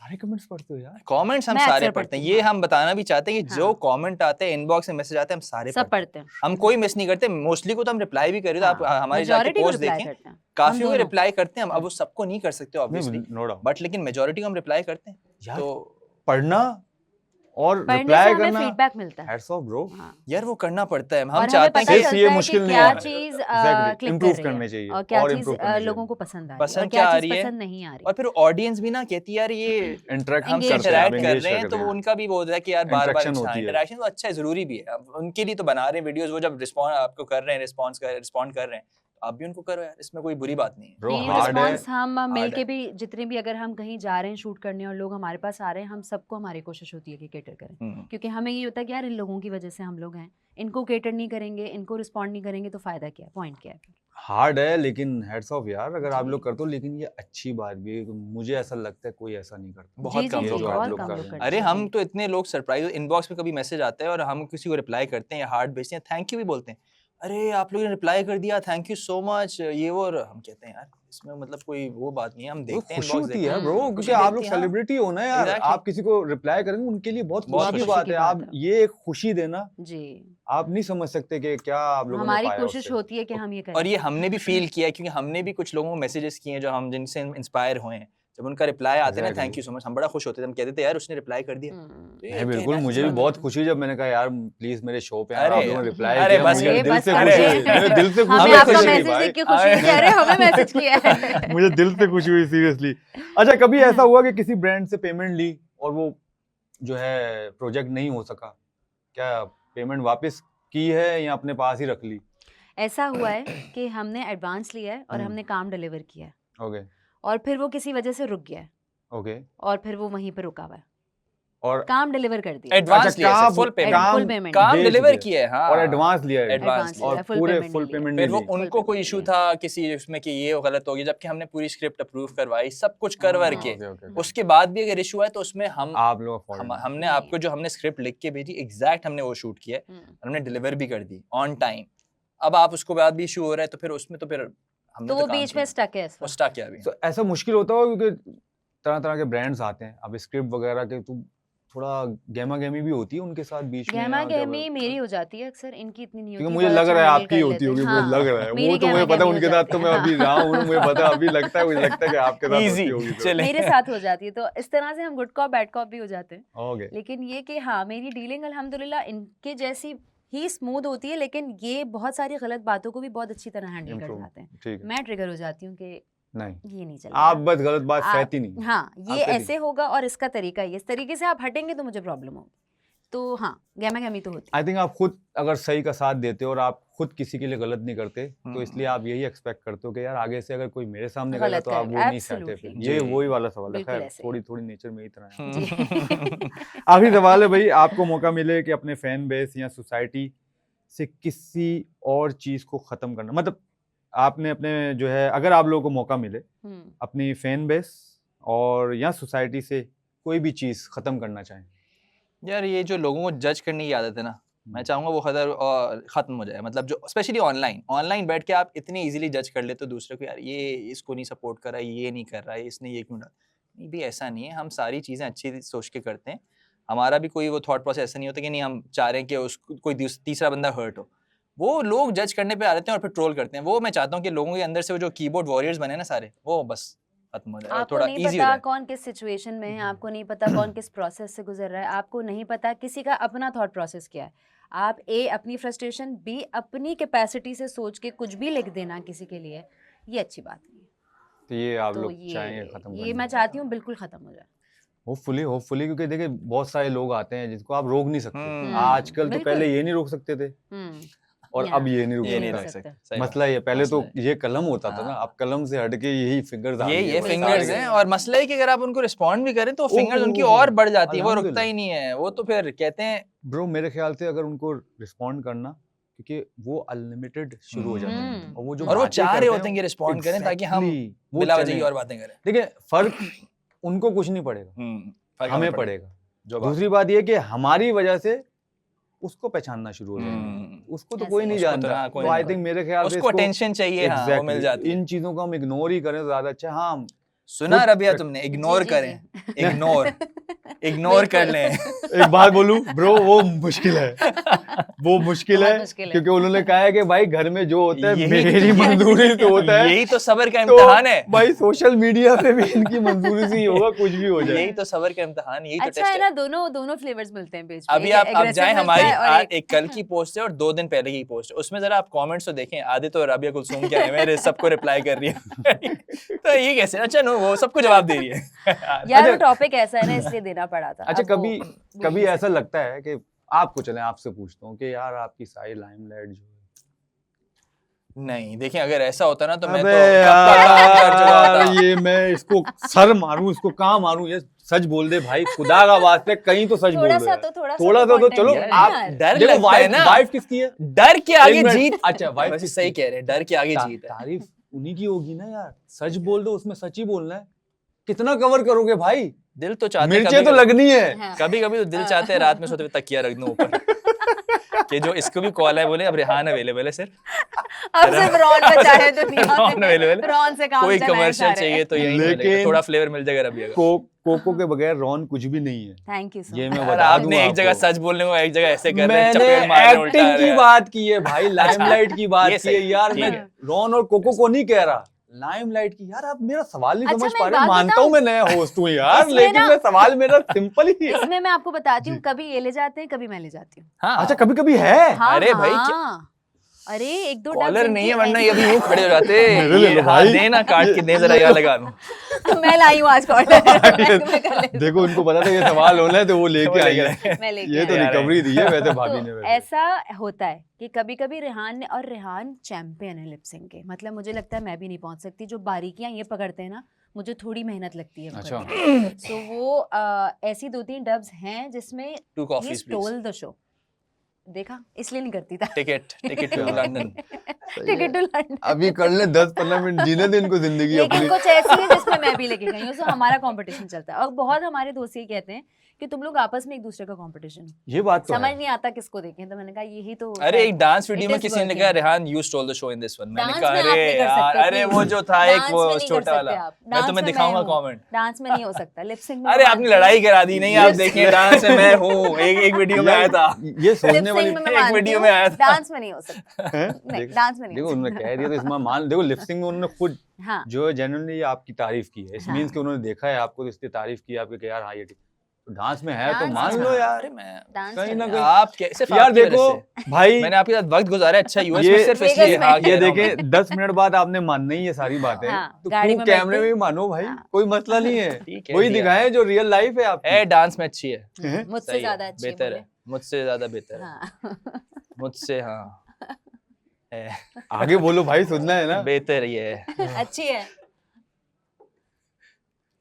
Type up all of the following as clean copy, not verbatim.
सारे कमेंट्स पढ़ते हो यार? कमेंट्स हम मैं सारे अक्सर पढ़ते हैं, पढ़ती ये हूँ। हम बताना भी चाहते हैं कि जो हाँ। कमेंट आते हैं, इनबॉक्स में मैसेज आते हैं, हम सारे सब पढ़ते हैं। पढ़ते हैं। हम कोई मिस नहीं करते, मोस्टली को तो हम रिप्लाई भी करें, तो आप हाँ, हमारे जाके मेजॉरिटी को पोस्ट रिप्लाई देखें, करते हैं, हम काफी को दोनों। रिप्लाई करते हैं हम। अब वो सबको नहीं कर सकते ऑब्वियसली, नहीं, नो डाउट। बट लेकिन मेजॉरिटी को हम रिप्लाई करते हैं। यार तो पढ़ना और पढ़ने से रिप्लाई हमें करना, फीडबैक मिलता है। Hats off bro. हाँ। यार वो करना पड़ता है, हम और हमें चाहते हैं पता कि सिर्फ चलता ये है कि मुश्किल नहीं क्या है। चीज Exactly, क्लिक improve कर रही करनी है चाहिए और क्या और चीज improve करनी चाहिए। लोगों को पसंद आ रही है और पसंद क्या क्या आ चीज रही है, पसंद नहीं आ रही। और फिर ऑडियंस भी ना कहती है यार ये इंटरेक्ट हम Engage करते हैं, इंटरेक्ट कर engage रहे हैं, तो करते वो हैं। उनका भी वो होता है कि यार बार बार Interaction होती है। इंटरेक्शन तो अच्छा है, जरूरी भी है। अब उनके लिए तो बना रहे हैं वीडियोस, वो जब रिस्पॉन्ड आपको कर रहे हैं, रिस्पॉन्ड कर रहे हैं, तो आप भी उनको करो यार, इसमें कोई बुरी बात नहीं है। Bro, नहीं, hard है, रिस्पॉन्स हम hard मिलके है। भी जितने भी अगर हम कहीं जा रहे हैं शूट करने और लोग हमारे पास आ रहे हैं, हम सबको हमारी कोशिश होती है कि केटर करें, क्योंकि हमें ये होता है कि यार इन लोगों की वजह से हम लोग हैं, इनको केटर नहीं करेंगे, इनको रिस्पॉन्ड नहीं करेंगे तो फायदा क्या है, पॉइंट क्या है फिर। हार्ड है, लेकिन हेड्स ऑफ यार अगर आप जी। लोग करते हो। लेकिन ये अच्छी बात भी है, मुझे ऐसा लगता है कोई ऐसा नहीं करता। बहुत जी कम जी ये लोग जी, जो करते आप बहुत लोग कम कर लोग रहे हैं। करते अरे हैं। हम जी। तो इतने लोग सरप्राइज, इनबॉक्स में कभी मैसेज आता है और हम किसी को रिप्लाई करते हैं या हार्ट भेजते हैं, थैंक यू भी बोलते हैं, अरे आप लोगों ने रिप्लाई कर दिया, थैंक यू सो मच, ये वो, और हम कहते हैं यार इसमें मतलब कोई वो बात नहीं है, हम वो देखते हैं खुशी इनबॉक्स होती देखते है हैं, ब्रो, हम्म, क्योंकि खुशी आप लोग देखती है, हाँ, सेलिब्रिटी हो ना यार। एग्जैक्टली, आप किसी को रिप्लाई करेंगे उनके लिए बहुत बहुत खुशी की खुशी बात की है। बात आप है। ये एक खुशी देना जी, आप नहीं समझ सकते कि क्या आप लोगों ने हमारी पाया कोशिश उससे। होती है कि हम ये और करें। ये हमने भी फील किया है, क्योंकि हमने भी कुछ लोगों को मैसेजेस किए हैं जो हम जिनसे इंस्पायर हुए हैं, जब उनका रिप्लाई आते हैं ना, thank Exactly. You so much, हम बड़ा खुश होते थे, हम कहते थे यार उसने रिप्लाई कर दिया, तो ये नहीं बिल्कुल, कहना मुझे भी चाहिए। बहुत खुशी जब मैंने कहा यार प्लीज मेरे शो पे अरे आप लोगों ने रिप्लाई अरे किया, बस मुझे कर, दिल बस से कर खुशी दे। हुई, मुझे दिल से खुशी हमें हुई, आपका खुशी सीरियसली मैसेज भाई। देख के खुशी हुई कि अरे हमें मैसेज किया है। मुझे दिल से खुशी हुई सीरियसली। अच्छा, कभी ऐसा हुआ कि किसी ब्रांड से पेमेंट ली और वो जो है प्रोजेक्ट नहीं हो सका, क्या पेमेंट वापस की है या अपने पास ही रख ली? ऐसा हुआ है कि हमने एडवांस लिया है और हमने काम डिलीवर किया है ओके और फिर वो किसी वजह से रुक गया है ओके। और फिर वो वहीं पे रुका हुआ है, और काम डिलीवर कर दिया, एडवांस अच्छा, लिया, काम फुल पेमेंट, फुल पेमेंट, काम दे डिलीवर चुके किया है, हाँ, और एडवांस लिया है, एडवांस एडवांस लिया, लिया, और फुल पूरे पेमेंट फुल नहीं लिया। पेमेंट फिर नहीं वो ली। उनको कोई इशू था किसी उसमें कि ये गलत हो गया, जबकि हमने पूरी स्क्रिप्ट अप्रूव करवाई, सब कुछ करवर के, ओके ओके। उसके बाद भी अगर इशू है तो उसमें हम आप लोग हमने नहीं। आपको जो हमने स्क्रिप्ट लिख के भेजी एग्जैक्ट हमने वो शूट किया है, हमने डिलीवर भी कर दी ऑन टाइम। अब आप उसको बाद भी इशू हो रहा है तो फिर उसमें तो फिर हमने तो तो वो काम बीच में किया, स्टक है इस वो वक्त। स्टक किया अभी। तो ऐसा मुश्किल होता हो क्योंकि तरह तरह के ब्रांड्स आते हैं, अब स्क्रिप्ट वगैरह के तो थोड़ा गहमा गहमी भी होती है उनके साथ बीच में, गहमा या क्या गहमी बोलते हैं? मेरी हो जाती है अक्सर, इनकी इतनी नहीं क्योंकि होती, मुझे बहुत लग अच्छा रहा है हैंडल आपकी कर होती लेते होगी, हैं। मुझे हाँ, लग रहा है, मेरी वो तो मुझे गहमा पता है गहमी उनके हो साथ तो जाती मैं है। अभी रहा हूँ, मुझे पता अभी लगता है, मुझे लगता है कि आपके साथ Easy, होती होगी तो। चले। मेरे साथ हो जाती है, तो इस तरह से हम गुड कॉप बैड कॉप भी हो जाते हैं। ओके लेकिन ये कि हाँ, मेरी डीलिंग अल्हम्दुलिल्लाह इनके जैसी ही स्मूथ होती है, लेकिन ये बहुत सारी गलत बातों को भी बहुत अच्छी तरह हैंडल कर जाते हैं। ठीक है। मैं ट्रिगर हो जाती हूँ कि नहीं, ये नहीं चलेगा, आप बस गलत बात आप- सहती नहीं। हाँ, ये आप कहती ऐसे होगा और इसका तरीका ये, इस तरीके से आप हटेंगे तो मुझे प्रॉब्लम होगी, तो हाँ, गहमा गहमी तो होती है। आई थिंक आप खुद अगर सही का साथ देते हो और आप खुद किसी के लिए गलत नहीं करते, तो इसलिए आप यही एक्सपेक्ट करते हो कि यार आगे से अगर कोई मेरे सामने करेगा गलत तो आप वो करेगा, नहीं सहते। फिर absolutely। ये जी। वही वाला सवाल है। बिल्कुल खैर ऐसे ही। थोड़ी थोड़ी नेचर में ही तरह है। जी। आखिरी सवाल है भाई, आपको मौका मिले कि अपने फैन बेस या सोसाइटी से किसी और चीज को खत्म करना, मतलब आपने अपने जो है, अगर आप लोगों को मौका मिले अपनी फैन बेस और या सोसाइटी से कोई भी चीज खत्म करना चाहें, यार ये जो लोगों को जज करने की आदत है ना, मैं चाहूंगा वो खत्म हो जाए। मतलब जो स्पेशली ऑनलाइन बैठ के आप इतनी इजीली जज कर लेते हो दूसरे को, यार ये इसको नहीं सपोर्ट कर रहा है, ये नहीं कर रहा है, इसने ये क्यों डाला, नहीं भी ऐसा नहीं है, हम सारी चीज़ें अच्छी सोच के करते हैं। हमारा भी कोई वो थॉट प्रोसेस ऐसा नहीं होता कि नहीं हम चाह रहे हैं कि उसको कोई तीसरा बंदा हर्ट हो। वो लोग जज करने पे आ जाते हैं और फिर ट्रोल करते हैं। वो मैं चाहता हूँ कि लोगों के अंदर से वो जो कीबोर्ड वॉरियर्स बने ना सारे, वो बस खत्म हो जाए और आपको थोड़ा नहीं इजी हो पता जाए। कौन किस सिचुएशन में है, आपको नहीं पता कौन किस प्रोसेस से गुजर रहा है, आपको नहीं पता किसी का अपना थॉट प्रोसेस क्या है। आप ए अपनी फ्रस्ट्रेशन, बी अपनी कैपेसिटी से सोच के कुछ भी लिख देना किसी के लिए, ये अच्छी बात नहीं है। तो ये आप तो लोग चाहेंगे खत्म ये करना? मैं चाहती हूँ बिल्कुल खत्म हो जाए। होपफुली, क्योंकि देखिए बहुत सारे लोग आते हैं जिसको आप रोक नहीं सकते। आजकल तो बिल्कुल। पहले ये नहीं रोक सकते थे और अब ये नहीं ये नहीं रोक रख सकते। सकते, सही मसला ये, पहले तो मसला ये कलम होता था ना, अब कलम से हटके यही फिंगर्स आ गए। ये और फिंगर्स सारे- हैं। और मसला है कि अगर आप उनको रिस्पॉन्ड भी करें तो फिंगर्स उनकी ओह, और बढ़ जाती है, वो रुकता अल्हम्दुलिल्लाह। ही नहीं है। वो तो फिर कहते हैं ब्रो मेरे ख्याल से अगर उनको रिस्पॉन्ड करना, क्योंकि वो अनलिमिटेड शुरू हो जाते हैं और वो जो और वो बातें चाह रहे करते होते हैं कि रिस्पॉन्ड करें ताकि हम exactly, वो बिला वजह चलें। की और बातें करें। देखिए फर्क उनको कुछ नहीं पड़ेगा, फर्क हमें पड़ेगा। जो बात दूसरी बात ये कि हमारी वजह से उसको पहचानना शुरू हो जाएगा। उसको तो ऐसे कोई ही। नहीं उसको तो जानता, हाँ, कोई तो नहीं आई जानता। थिंक मेरे ख्याल से उसको अटेंशन चाहिए, हाँ, वो मिल जाती है। इन चीजों को हम इग्नोर ही करें तो ज्यादा अच्छा। हाँ, सुना खुद रबिया तुमने, इग्नोर जी, जी, करें, जी। इग्नोर कर बिल्कुल। लें। एक बात बोलूं ब्रो, वो मुश्किल है, वो मुश्किल बहुत है, मुश्किल है। क्योंकि उन्होंने कहा है कि भाई घर में जो होता है यही- मेरी मंजूरी से होता है, यही तो सबर का तो इम्तिहान है। भाई सोशल मीडिया पे भी इनकी मंजूरी से ही होगा, कुछ भी हो जाए। यही तो सबर का इम्तिहान, यही तो अच्छा टेस्ट है है। ना, दोनों फ्लेवर्स मिलते हैं पेज पे। अभी एक आप aggressive जाएं मिलता हमारी है और आज एक कल की पोस्ट है और 2 दिन पहले की पोस्ट है, उसमें जरा आप कमेंट्स तो देखें, आधे तो रबिया कुलसूम क्या है मेरे सबको रिप्लाई कर रही है। तो ये कैसे, अच्छा नो वो सबको जवाब दे रही है। यार वो अच्छा- टॉपिक ऐसा है ना, इसलिए देना पड़ा था। अच्छा, अब वो कभी बोल कभी नहीं ऐसा सकते। लगता है कि आपको, चलें आपसे पूछता हूँ कि यार आपकी सारी लाइमलाइट जो है, नहीं देखिए, अगर ऐसा होता ना तो मैं अबे तो कब का काम कर चुका यार होता। ये मैं इसको सर मारूं, इसको कहाँ मारूं, ये सच बोल दे भाई, खुदा का वास्ते कहीं तो सच बोल थोड़ा दे सा यार। तो थोड़ा सा तो content चलो, है ना आप यार। डर देखो लगता है ना, वाइफ किसकी है? डर के आगे एक मिनट, जीत। अच्छा वाइफ वैसे किसकी सही है? कह रहे हैं, डर के आगे जीत है। तारीफ उन्हीं की होगी ना यार, सच बोल दो, उसमें सच ही बोलना है, कितना कवर करोगे भाई, दिल तो चाहते मिर्चें तो लगनी है। हाँ। कभी कभी तो दिल चाहते हैं रात में सोते हुए तकिया रख दूं ऊपर, कि जो इसको भी कॉल है बोले अब रेहान अवेलेबल है सर, अब सिर्फ रॉन बचा है दुनिया रॉन में, available है। रॉन से काम कोई चलाएं कमर्शियल सारे। चाहिए तो यही लेकिन मिलेगा, थोड़ा फ्लेवर मिल जाएगा रबिया का। कोको के बगैर रॉन कुछ भी नहीं है, थैंक यू सो ये मच। मैं यार बता दूं आपने एक जगह आपको। सच बोलने को एक जगह ऐसे कर रहे हैं, मैंने चपेट मार रहे हैं, उल्टा एक्टिंग की रहे बात की है भाई, लाइमलाइट की बात ये की है सही, यार, ठीक मैं है। रॉन और कोको को नहीं कह रहा, लाइमलाइट की। यार आप मेरा सवाल नहीं अच्छा, समझ मैं पा एक रहे, बात मानता हूँ मैं बताऊं? नया होस्ट हूँ यार, इसमें लेकिन ना- मैं सवाल मेरा सिंपल ही है। इसमें मैं आपको बताती हूँ, जी। कभी ये ले जाते हैं, कभी मैं ले जाती हूँ। हाँ अच्छा, कभी कभी है। हाँ, अरे भाई, हाँ। अरे एक दो कॉलर डब्स नहीं है इनकी वरना ऐसी- ये अभी यूं खड़े हो जाते। मेरे ले ये लो हाँ भाई। दे ना, काट के दे जरा, यहाँ लगा लूं। मैं लाई हूँ आज कॉलर। देखो उनको पता था ये सवाल होना है तो वो लेके वो आई लेके है, मैं लेके ये तो आई। यार, रिकवरी दी है वैसे तो भाभी ने वैसे। ऐसा होता है कि कभी कभी रेहान ने, और रेहान चैंपियन है लिपसिंग के, मतलब मुझे लगता है मैं भी नहीं पहुंच सकती, जो बारीकियां ये पकड़ते हैं ना, मुझे थोड़ी मेहनत लगती है वो अच्छा। करने। सो वो ऐसी 2-3 डब्स हैं जिसमें 2 ही coffees please, stole the show. देखा, इसलिए नहीं करती था। टिकट टू क्या? लंदन। Ticket to London. अभी कर ले 10-15 मिनट जीने दे इनको जिंदगी लेकिन अपनी। कुछ ऐसी है जिसमें मैं भी लेके गई हूँ, सो हमारा कंपटीशन चलता है। और बहुत हमारे दोस्त ये कहते हैं कि तुम लोग आपस में एक दूसरे का कंपटीशन, ये बात तो समझ है। नहीं आता किसको देखें। तो मैंने कहा यही तो अरे एक डांस वीडियो It में is किसी ने working. कहा Rehan you stall the show in this one, मैंने डांस कहा में आप अरे नहीं कर यार, सकते, अरे please. वो जो था एक डांस वो में नहीं कर छोटा सकते वाला, आप। मैं डांस तुम्हें में दिखाऊंगा मैं हूँ। कमेंट। डांस में नहीं हो सकता, लिपसिंग में अरे मैं आपने मानती लड़ाई हूँ। करा दी, नहीं आप देखें डांस में मैं हूँ, एक वीडियो में आया था, ये सोचने वाली लिपसिंग में मैं एक मानती वीडियो हूँ, में आया था। डांस में नहीं हो सकता। है? नहीं, डांस में नहीं देखो हो उन्होंने सकता। कह दिया तो इसमें मान, देखो लिपसिंग में उन्होंने खुद हाँ, जो है जेन्युइनली आपकी तारीफ की है, इस हाँ। मींस कि उन्होंने देखा है आपको तो इसलिए तारीफ की आपके कि यार हाँ ये ठीक, तो डांस में है तो डांस मान में लो हाँ। यार। अरे मैं डांस कहीं में ना नहीं। कहीं आप सिर्फ यार आपकी वजह देखो से भाई, मैंने आपके साथ वक्त गुजारा है, अच्छा यूएस में ये सिर्फ Vegas इसलिए में। हाँ ये कह रहा हूँ मैं। देखें 10 मिनट बाद आपने मानना ही है सारी बातें, हाँ, तो गाड़ी क्यों में कैमरे बैठते। में मानो भाई, हाँ। कोई मसला नहीं है, ठीक है, वही दिया। दिखाएं जो रियल लाइफ है आपकी। है डांस में अच्छी है, हैं? मुझसे सही है, ज्यादा अच्छी बेहतर बोले। है, मुझसे ज्यादा बेहतर है, हाँ। मुझसे हाँ है, आगे बोलो भाई, सुनना है ना। बेहतर ये है। अच्छी है,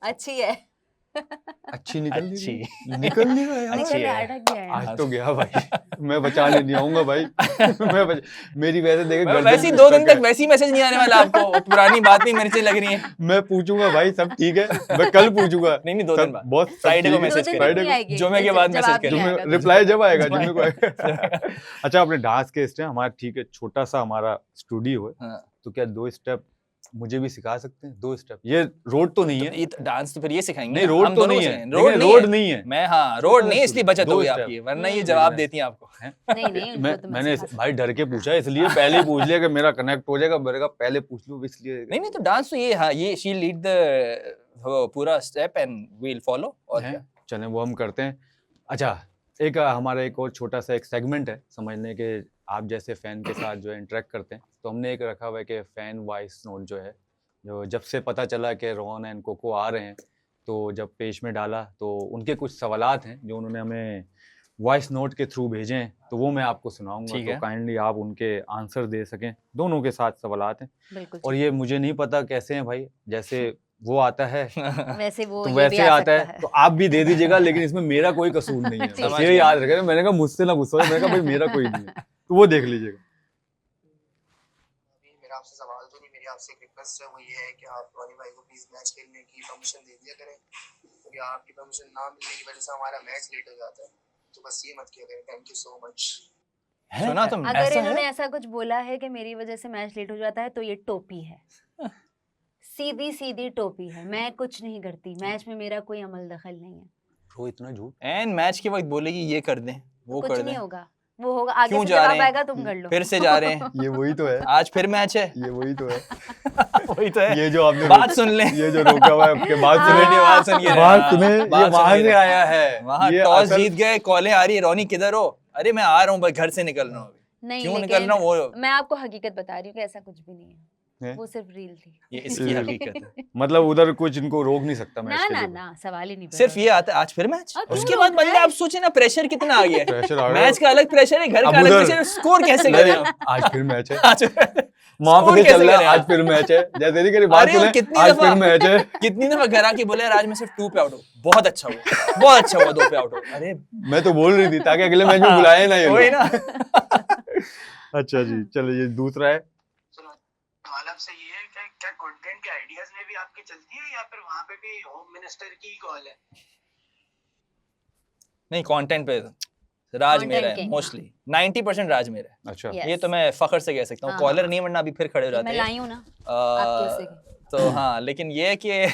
अच्छी है। अच्छी निकल नहीं अच्छी। रही, निकल नहीं रहा यार। अच्छी निकल है। अटक गया है। आज तो गया भाई, मैं बचाने नहीं आऊंगा भाई। मेरी वजह देखे गर्दन वैसे ही में 2 दिन stuck है। तक वैसी मैसेज नहीं आने वाला आपको, पुरानी बात नहीं मेरे से लग रही है। मैं पूछूंगा भाई, सब ठीक है, मैं कल पूछूंगा। नहीं नहीं 2 दिन बाद, बहुत फ्राइडे को ठीक है। मैसेज 2 दिन Friday नहीं को- आएगी, जुमे के बाद जवाब मैसेज नहीं करेंगे। आएगा। रिप्लाई जब आएगा जब जिम्मे को आएगा। अच्छा, आपने डांस के स्टेप, हमारा ठीक है छोटा सा हमारा स्टूडियो है, हाँ। तो क्या 2 स्टेप मुझे भी सिखा सकते हैं? 2 स्टेप, ये रोड तो नहीं तो है, ये डांस तो फिर ये सिखाएंगे नहीं ना, रोड हम तो दोनों नहीं को है, सिखाएंगे। रोड नहीं रोड है, नहीं है। मैं हाँ रोड नहीं, इसलिए बचत हो 2 गई step। आपकी, वरना ये नहीं, जवाब मैं- देती हैं आपको। नहीं नहीं, उनको तो मैं मैंने सिखा सकती भाई डर के पूछा, इसलिए पहले ही पूछ लिया कि मेरा कनेक्ट हो जाएगा, मेरे का पहले पूछ लूं इसलिए। नहीं नहीं, तो डांस तो ये हाँ ये शी लीड द पूरा step and we will follow, और हैं? क्या। चलें वो हम करते हैं। अच्छा, एक हमारा एक और छोटा सा एक सेगमेंट है, समझने के आप जैसे फैन के साथ जो है इंटरेक्ट करते हैं, तो हमने एक रखा हुआ है कि फैन वॉइस नोट जो है, जो जब से पता चला कि रॉन एंड कोको आ रहे हैं, तो जब पेज में डाला तो उनके कुछ सवालात हैं जो उन्होंने हमें वॉइस नोट के थ्रू भेजे हैं, तो वो मैं आपको सुनाऊंगा, ठीक तो है। काइंडली आप उनके आंसर दे सकें। दोनों के साथ सवालात हैं, बिल्कुल और ये मुझे नहीं पता कैसे हैं भाई, जैसे वो आता है वैसे वो तो ये भी वैसे आ आता है, सकता तो आप भी दे दीजिएगा, लेकिन इसमें मेरा कोई कसूर नहीं है, ठीक बस है। ये याद रखें। मैंने कहा मुझसे ना गुस्सा हो, मैंने कहा भाई मेरा कोई नहीं है, तो वो देख लीजिएगा। मेरा आपसे सवाल तो नहीं, मेरी आपसे एक रिक्वेस्ट है, वो ये है कि आप रॉनी भाई को प्लीज मैच खेलने की परमिशन दे दिया करें, क्योंकि आपकी परमिशन ना मिलने की वजह से हमारा मैच लेट हो जाता है, तो बस ये मत किया करें। Thank you so much. सुना तुम अगर ऐसा इन्होंने है? ऐसा कुछ बोला है कि मेरी वजह से मैच लेट हो जाता है, तो ये टोपी है। सीधी सीधी टोपी है, मैं कुछ नहीं करती, मैच में मेरा कोई अमल दखल नहीं है। वो इतना झूठ। एंड मैच के वक्त बोलेगी ये कर दें वो कुछ कर नहीं दें, होगा, वो होगा आगे क्यों से जा जवाब रहे हैं? आएगा, तुम कर लो। फिर से जा रहे हैं, ये वही तो है, आज फिर मैच है, ये वही तो है। वही तो है। ये जो आपने बात सुन ले, ये जो रोका हुआ है आपके बात सुने, हाँ। बात सुन के बात सुने, ये बात सुन वहां के से रहे। आया है। वहाँ ये टॉस असल- जीत गए, कॉलें आ रही है, रोनी किधर हो? अरे मैं आ रहा हूँ, बस घर से निकल रहा हूँ अभी। नहीं, क्यों लेकिन निकल रहा हूँ वो, मैं आपको हकीकत बता रही हूँ कि ऐसा कुछ भी नहीं है, है? वो सिर्फ रील थी। ये इसकी हकीकत है। मतलब उधर कुछ इनको रोक नहीं सकता मैच ना के ना लिए। ना, सवाल ही नहीं पैदा सिर्फ ये आता है आज फिर मैच, और क्यों उसके रोक बाद रहा बंदे है? आप सोचे ना प्रेशर कितना आ गया है, प्रेशर आ गया। मैच का अलग प्रेशर है, घर अब का अलग उधर- प्रेशर है, स्कोर कैसे नहीं, करें हम? आज फिर मैच है, आज वहां स्कोर पे कैसे चल रहा है, करें आज आप? फिर मैच है, जैसे कि बात अरे वो सुने, कितनी आज दफा- फिर मैच है। कितनी दफा घर आके बोले यार आज मैं सिर्फ 2 पे आउट हूँ, बहुत अच्छा हुआ, बहुत अच्छा हुआ 2 पे आउट हो। अरे मैं तो बोल रही थी ताकि अगले मैच में बुलाए ना ये वही लोग। ना। अच्छा जी, चलो ये दूसरा है। सवाल आपसे ये है कि क्या कंटेंट के आइडियाज में भी आपकी चलती है या फिर वहाँ पे भी होम मिनिस्टर की कॉल है? नहीं, कंटेंट पे राज Content मेरा है king, मोस्टली, 90% राज मेरा है। अच्छा Yes. ये तो मैं फखर से कह सकता हूँ, हाँ, कॉलर हाँ। नहीं वरना अभी फिर खड़े हो ये जाते मैं हैं। लाई हूँ ना आपके उससे की। तो हाँ, लेकिन ये है कि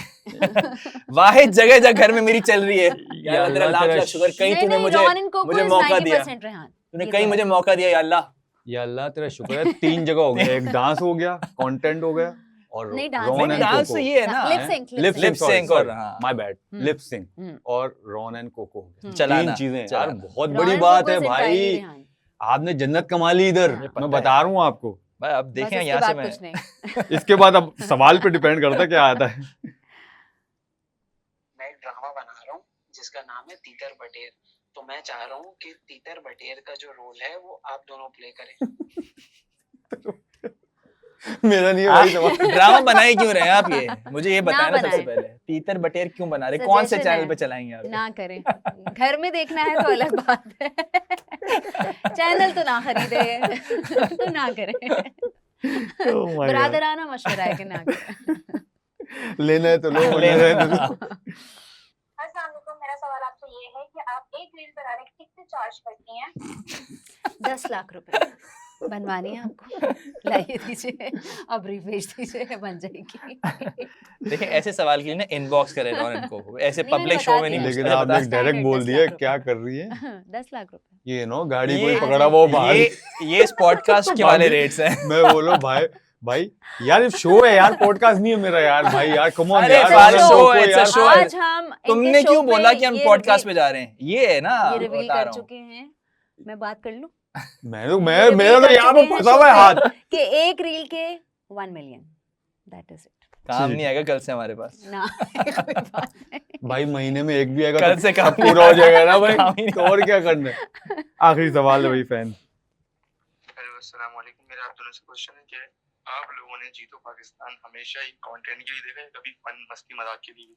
वाहिद जगह जगह घर में मेरी चल रही है, या अल्लाह तेरा लाख लाख शुक्र, कहीं नहीं तूने नहीं, मुझे रॉन एंड कोको मुझे is मौका दिया, 90% रेहान, तूने ये कहीं तो मुझे है। मौका दिया या अल्लाह। या अल्लाह तेरा शुक्र है, 3 जगह हो गया, एक डांस हो गया, कंटेंट हो गया और नहीं, डांस रॉन नहीं, एंड डांस कोको। तो ये है ना, lip sync, lip Lip sync और हाँ। My bad, hmm. Lip sync hmm. और रॉन एंड कोको। चलाना, 3 चीजें यार, चलाना। बहुत रॉन बड़ी एंड बात कोको है is entirely भाई, रेहान। आपने जन्नत कमा ली इधर, हाँ। पता मैं है। बता रहा हूँ आपको। भाई अब बस देखें इसके यहाँ से बाद मैं कुछ नहीं। इसके बाद अब सवाल पे डिपेंड करता है क्या आता है। मैं एक ड्रामा बना रहा हूँ जिसका नाम है तीतर बटेर, तो मैं चाह रहा हूँ कि तीतर बटेर का जो रोल है वो आप दोनों प्ले करें। मेरा नहीं है भाई सवाल। ड्रामा बनाए क्यों रहे हैं आप? ये मुझे ये ना बताया ना सबसे बनाएं। पहले, तीतर बटेर क्यों बना रहे, कौन से Suggestion चैनल है। पे चलाएंगे आप? ना करें, घर में देखना है तो अलग बात है, चैनल तो ना खरीदे तो ना करें। Oh my God. बरादराना मशवरा है कि ना करें। लेना है तो लो, लेना लेना है। है तो लो। अस्सलाम वालेकुम, मेरा सवाल आपसे ये है कि आप एक रील बनाने के कितने चार्ज करती हैं? 10 लाख रुपए बनवानी है आपको, लाइए दीजिए, अब भेज दीजिए, बन जाएगी। देखिए ऐसे सवाल के लिए ना इनबॉक्स करें रॉन एंड कोको, ऐसे नहीं, मैंने पब्लिक बता शो में नहीं दिया। पूछते। लेकिन अरे आपने बता- एक डायरेक्ट बोल 10 दिया लाख क्या रुपए। कर रही है। 10 लाख रुपए। ये नो गाड़ी ये- कोई पकड़ा वो बाहर। ये इस पॉडकास्ट के वाले रेट्स हैं। मैं बोलो भाई यार ये शो है यार, पॉडकास्ट नहीं है मेरा यार, भाई यार कम ऑन अरे यार, फाल Ronan शो Coco है, यार, it's a show है। आज हम इनके तुमने शो क्यों पे बोला कि हम ये पॉडकास्ट पे रिवील- जा रहे हैं? ये है ना, ये रिवील बता कर रहा हूँ। चुके हैं, मैं बात कर लूं मैं मेरा तो यहाँ पे फंसा हुआ है हाथ। कि एक रील के 1 मिलियन, दैट इज इट। काम नहीं आएगा कल से हमारे पास। ना कोई बात नहीं। भाई महीने में एक भी आएगा कल तो से काम सब पूरा हो जाएगा ना भाई, काम ही नहीं तो और क्या करना है। आखिरी सवाल है भाई फैन। हेलो अस्सलाम वालेकुम, मेरा आप दोनों से क्वेश्चन है कि आप लोगों ने जीतो पाकिस्तान हमेशा ही कंटेंट के लिए देखा है, कभी फन मस्ती मजाक के लिए?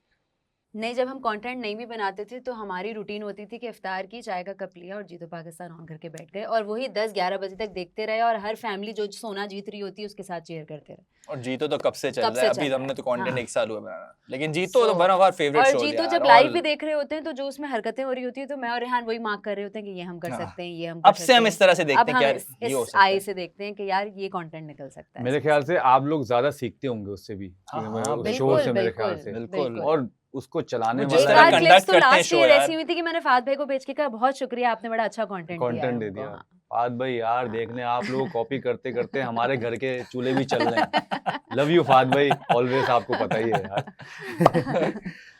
नहीं, जब हम कंटेंट नहीं भी बनाते थे तो हमारी रूटीन होती थी कि इफ्तार की, चाय का कप लिया और जीतो पाकिस्तान ऑन करके बैठ गए, और वही 10-11 बजे तक देखते रहे, और हर फैमिली जो सोना जीत रही होती है उसके साथ चेयर करते रहे। और जीतो तो कब से चल कब रहा से है, चल अभी रहा हमने है, तो कंटेंट हाँ। 1 साल हुआ बनाना, लेकिन जीतो तो So, one of our favourite और शो जीतो जब लाइव भी देख रहे होते हैं तो जो उसमें हरकतें हो रही होती है तो मैं और रेहान वही मार्क कर रहे होते हैं कि ये हम कर हाँ। सकते हैं, ये हम अब कर से सकते हम हैं। इस तरह से अब देखते हैं हम कि यार इस ये हो सकता आई है। से देखते हैं कि यार ये कंटेंट निकल सकता है। मेरे ख्याल से आप लोग ज्यादा सीखते होंगे उससे भी, हाँ, उस हाँ, शो बिल्कुल, से मेरे बिल्कुल, ख्याल से, बिल्कुल। और उसको चलाने वो जिस एक तरह वाला बार conduct क्लिप्स तो करते हैं लास्ट show ईयर यार। ऐसी हुई थी कि मैंने फाद भाई को भेज के कहा बहुत शुक्रिया, आपने बड़ा अच्छा कंटेंट कंटेंट दे दिया। फाद भाई यार देखने आप लोग कॉपी करते करते हमारे घर के चूल्हे भी चल रहे हैं। लव यू फाद भाई, ऑलवेज, आपको पता ही है यार।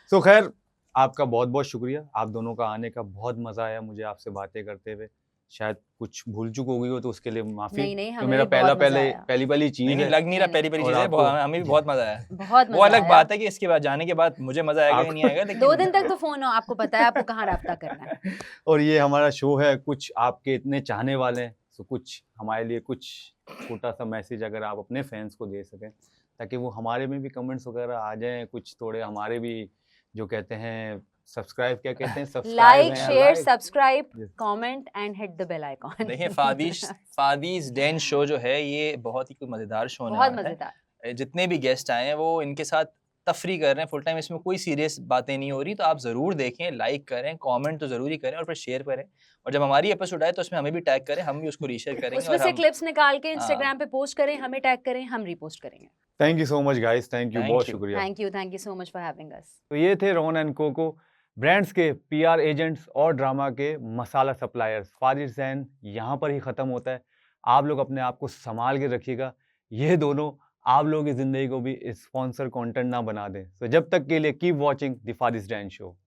सो खैर आपका बहुत बहुत शुक्रिया, आप दोनों का आने का बहुत मजा आया मुझे आपसे बातें करते हुए। शायद कुछ भूल चूक हो गई हो तो उसके लिए माफी। नहीं, तो हमें मेरा भी बहुत मजा आया। पहली चीज नहीं है। लग नहीं रहा, नहीं, पहली पहली और चीज है, आपको- हमें भी बहुत मजा आया। बहुत वो मजा अलग आया। बात है कि इसके बाद जाने के बाद मुझे मजा आएगा कि नहीं आएगा, लेकिन 2 दिन तक तो फोन हो, आपको पता है आपको कहाँ राब्ता करना है। और ये हमारा शो है, कुछ आपके इतने चाहने वाले हैं तो कुछ हमारे लिए कुछ छोटा सा मैसेज अगर आप अपने फैंस को दे सकें ताकि वो हमारे में भी कमेंट्स वगैरह आ जाएं, कुछ थोड़े हमारे भी जो कहते हैं सब्सक्राइब, क्या कहते हैं, सब्सक्राइब लाइक, हैं, share, like। Subscribe, Yes. Comment and hit the bell icon. देखिए फादीज डैन शो जो है ये बहुत ही कोई मजेदार शो होने बहुत वाला है। मजेदार। जितने भी गेस्ट आए हैं वो इनके साथ तफरी कर रहे हैं फुल टाइम, इसमें कोई सीरियस बातें नहीं हो रही, तो आप ज़रूर देखें, लाइक करें, कमेंट तो ज़रूरी करें और फिर शेयर करें, और जब हमारी एपिसोड आए तो उसमें हमें भी टैग करें, हम भी उसको रीशेयर करेंगे उसमें और से हम क्लिप्स निकाल के हाँ। इंस्टाग्राम पे पोस्ट करें, हमें टैग करें, हम रीपोस्ट करेंगे। Thank you so much guys, thank you, Thank बहुत you. शुक्रिया। Thank you so much for having us. तो ये थे रोहन एंड कोको, ब्रांड्स के पीआर एजेंट्स और ड्रामा के मसाला सप्लायर्स। फारिस जैन यहाँ पर ही ख़त्म होता है। आप लोग अपने आप को संभाल के रखिएगा, ये दोनों आप लोगों की ज़िंदगी को भी स्पॉन्सर कंटेंट ना बना दें। तो जब तक के लिए keep watching the Faris Jain show.